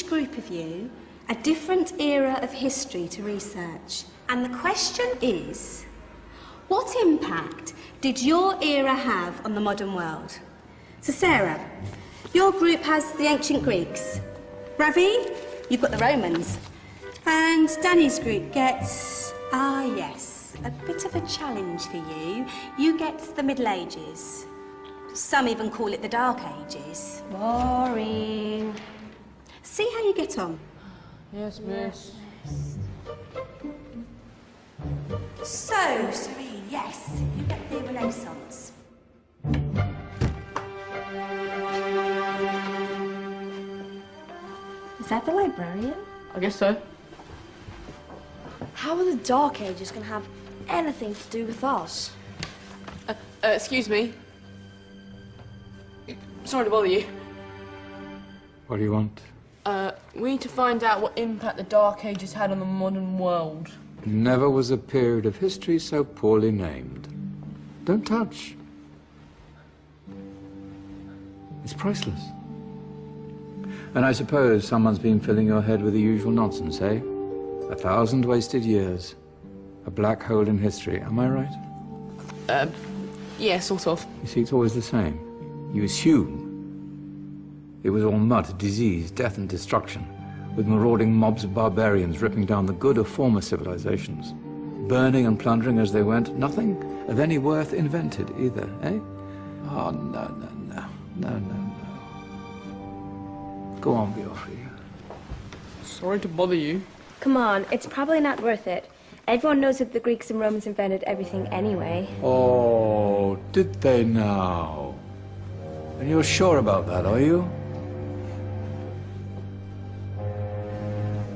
each group of you a different era of history to research. And the question is, what impact did your era have on the modern world? So Sarah, your group has the ancient Greeks. Ravi, you've got the Romans. And Danny's group gets, yes, a bit of a challenge for you. You get the Middle Ages. Some even call it the Dark Ages. Boring. See how you get on. Yes, miss. So, Serene, yes, you get the Renaissance. Is that the librarian? I guess so. How are the Dark Ages going to have anything to do with us? Excuse me. Sorry to bother you. What do you want? We need to find out what impact the Dark Ages had on the modern world. Never was a period of history so poorly named. Don't touch. It's priceless. And I suppose someone's been filling your head with the usual nonsense, eh? 1,000 wasted years. A black hole in history, am I right? Yeah, sort of. You see, it's always the same. You assume it was all mud, disease, death and destruction, with marauding mobs of barbarians ripping down the good of former civilizations, burning and plundering as they went, nothing of any worth invented either, eh? Oh, no. Go on, Beofrey. Sorry to bother you. Come on, it's probably not worth it. Everyone knows that the Greeks and Romans invented everything anyway. Oh, did they now? And you're sure about that, are you?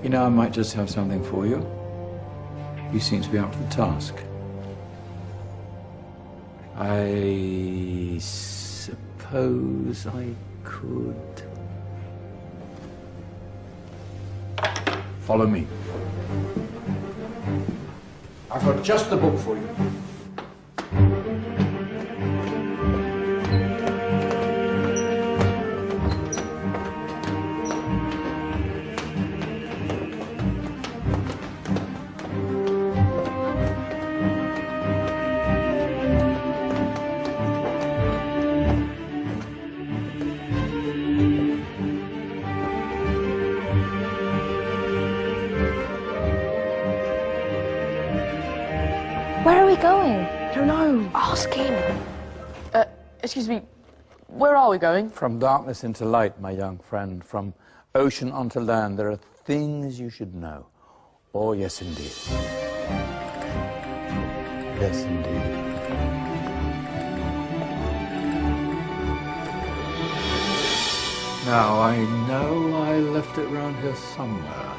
You know, I might just have something for you. You seem to be up to the task. I suppose I could... Follow me. I've got just the book for you. Where are we going? I don't know. Ask him. Excuse me, where are we going? From darkness into light, my young friend. From ocean onto land, there are things you should know. Oh, yes, indeed. Yes, indeed. Now, I know I left it round here somewhere.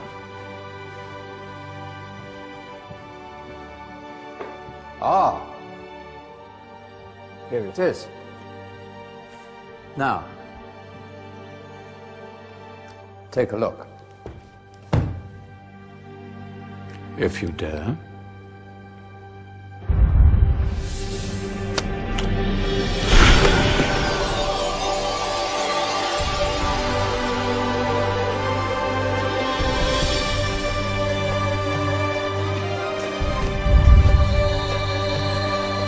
Ah, here it is. Now, take a look. If you dare.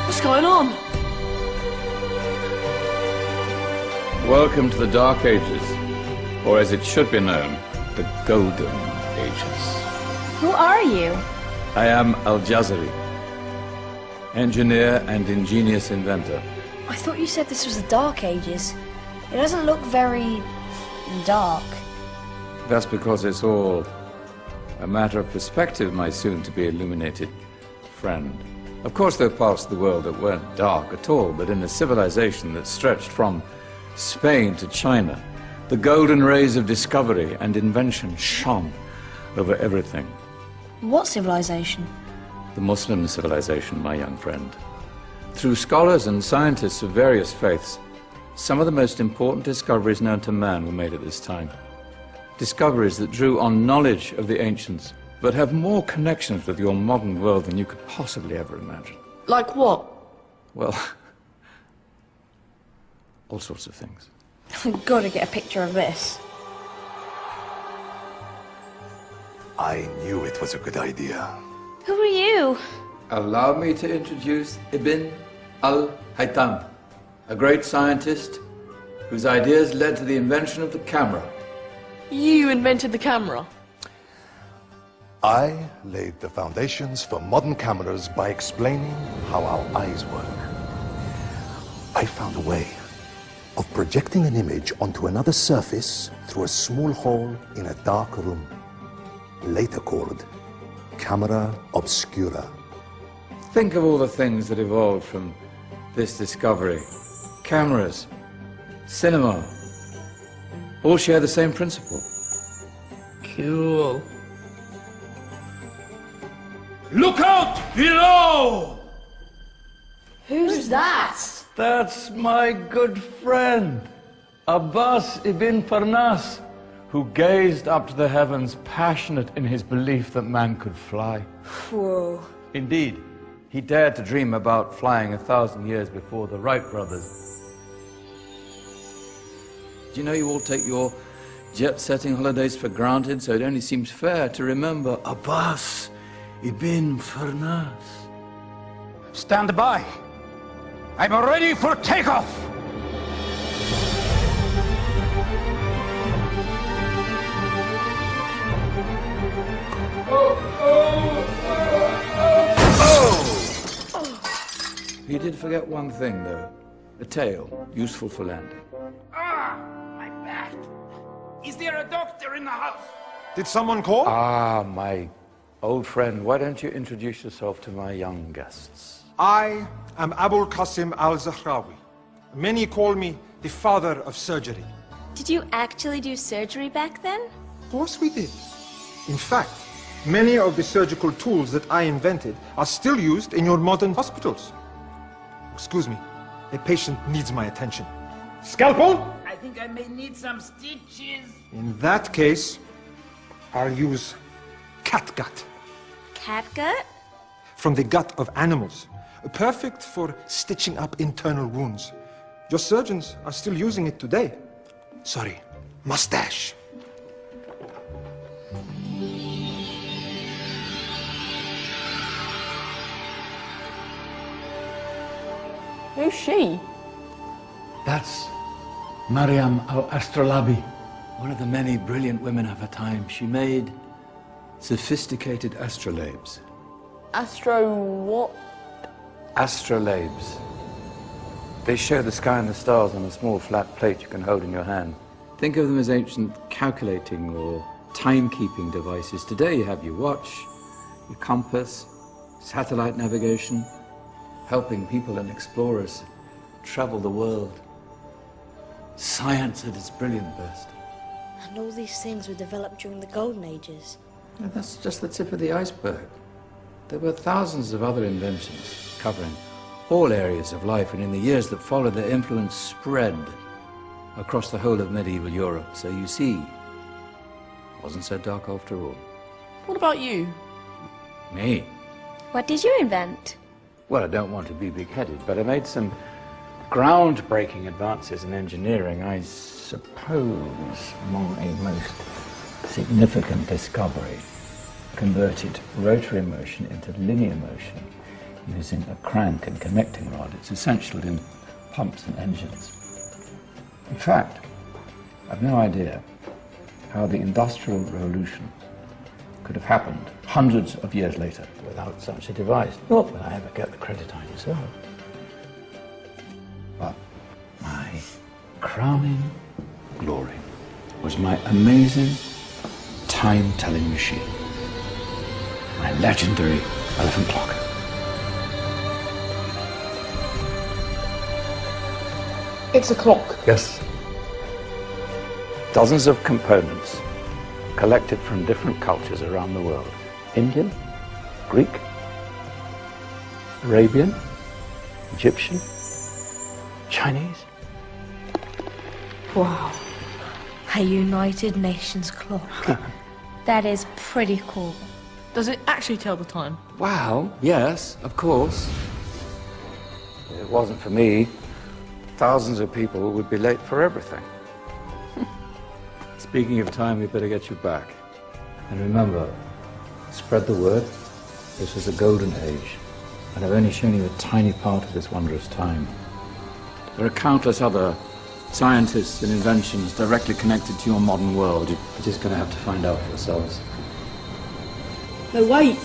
What's going on? Welcome to the Dark Ages, or as it should be known, the Golden Ages. Who are you? I am Al-Jazari, engineer and ingenious inventor. I thought you said this was the Dark Ages. It doesn't look very dark. That's because it's all a matter of perspective, my soon-to-be illuminated friend. Of course, there are parts of the world that weren't dark at all, but in a civilization that stretched from Spain to China, the golden rays of discovery and invention shone over everything. What civilization? The Muslim civilization, my young friend. Through scholars and scientists of various faiths, some of the most important discoveries known to man were made at this time. Discoveries that drew on knowledge of the ancients, but have more connections with your modern world than you could possibly ever imagine. Like what? Well, all sorts of things. I've got to get a picture of this. I knew it was a good idea. Who are you? Allow me to introduce Ibn al-Haytham, a great scientist whose ideas led to the invention of the camera. You invented the camera. I laid the foundations for modern cameras by explaining how our eyes work. I found a way of projecting an image onto another surface through a small hole in a dark room, later called camera obscura. Think of all the things that evolved from this discovery. Cameras, cinema, all share the same principle. Cool. Look out below! Who's that? That's my good friend, Abbas ibn Farnas, who gazed up to the heavens, passionate in his belief that man could fly. Whoa. Indeed, he dared to dream about flying 1,000 years before the Wright brothers. Do you know you all take your jet-setting holidays for granted, so it only seems fair to remember Abbas ibn Farnas? Stand by. I'm ready for takeoff. You did forget one thing, though. A tail, useful for landing. Ah, my back. Is there a doctor in the house? Did someone call? Ah, my old friend, why don't you introduce yourself to my young guests? I am Abul Qasim al-Zahrawi. Many call me the father of surgery. Did you actually do surgery back then? Of course we did. In fact, many of the surgical tools that I invented are still used in your modern hospitals. Excuse me, a patient needs my attention. Scalpel? I think I may need some stitches. In that case, I'll use catgut. Catgut? From the gut of animals. Perfect for stitching up internal wounds. Your surgeons are still using it today. Sorry, mustache. Who's she? That's Maryam al-Astrolabi, one of the many brilliant women of her time. She made sophisticated astrolabes. Astro what? Astrolabes. They show the sky and the stars on a small flat plate you can hold in your hand. Think of them as ancient calculating or timekeeping devices. Today you have your watch, your compass, satellite navigation, helping people and explorers travel the world. Science at its brilliant best. And all these things were developed during the Golden Ages. And that's just the tip of the iceberg. There were thousands of other inventions covering all areas of life, and in the years that followed, their influence spread across the whole of medieval Europe. So you see, it wasn't so dark after all. What about you? Me? What did you invent? Well, I don't want to be big-headed, but I made some groundbreaking advances in engineering. I suppose my most significant discovery converted rotary motion into linear motion using a crank and connecting rod. It's essential in pumps and engines. In fact, I've no idea how the Industrial Revolution could have happened hundreds of years later without such a device. Not that I ever get the credit I deserve. But my crowning glory was my amazing time-telling machine, my legendary elephant clock. It's a clock. Yes. Dozens of components collected from different cultures around the world. Indian, Greek, Arabian, Egyptian, Chinese. Wow. A United Nations clock. That is pretty cool. Does it actually tell the time? Well, yes, of course. If it wasn't for me, thousands of people would be late for everything. Speaking of time, we better get you back. And remember, Spread the word. This was the golden age, and I've only shown you a tiny part of this wondrous time. There are countless other scientists and inventions directly connected to your modern world. You're just going to have to find out for yourselves. No, wait!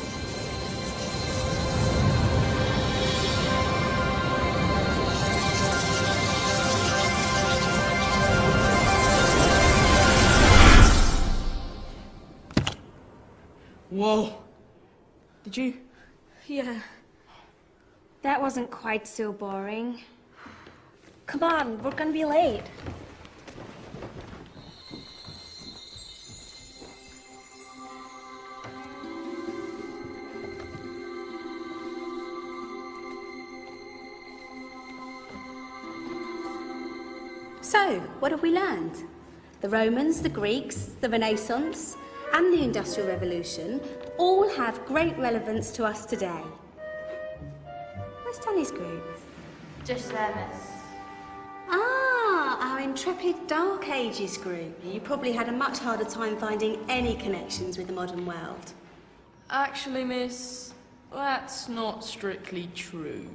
Whoa. Did you? Yeah. That wasn't quite so boring. Come on, we're gonna be late. So, what have we learned? The Romans, the Greeks, the Renaissance, and the Industrial Revolution all have great relevance to us today. Where's Danny's group? Just there, miss. Ah, our intrepid Dark Ages group. You probably had a much harder time finding any connections with the modern world. Actually, miss, that's not strictly true.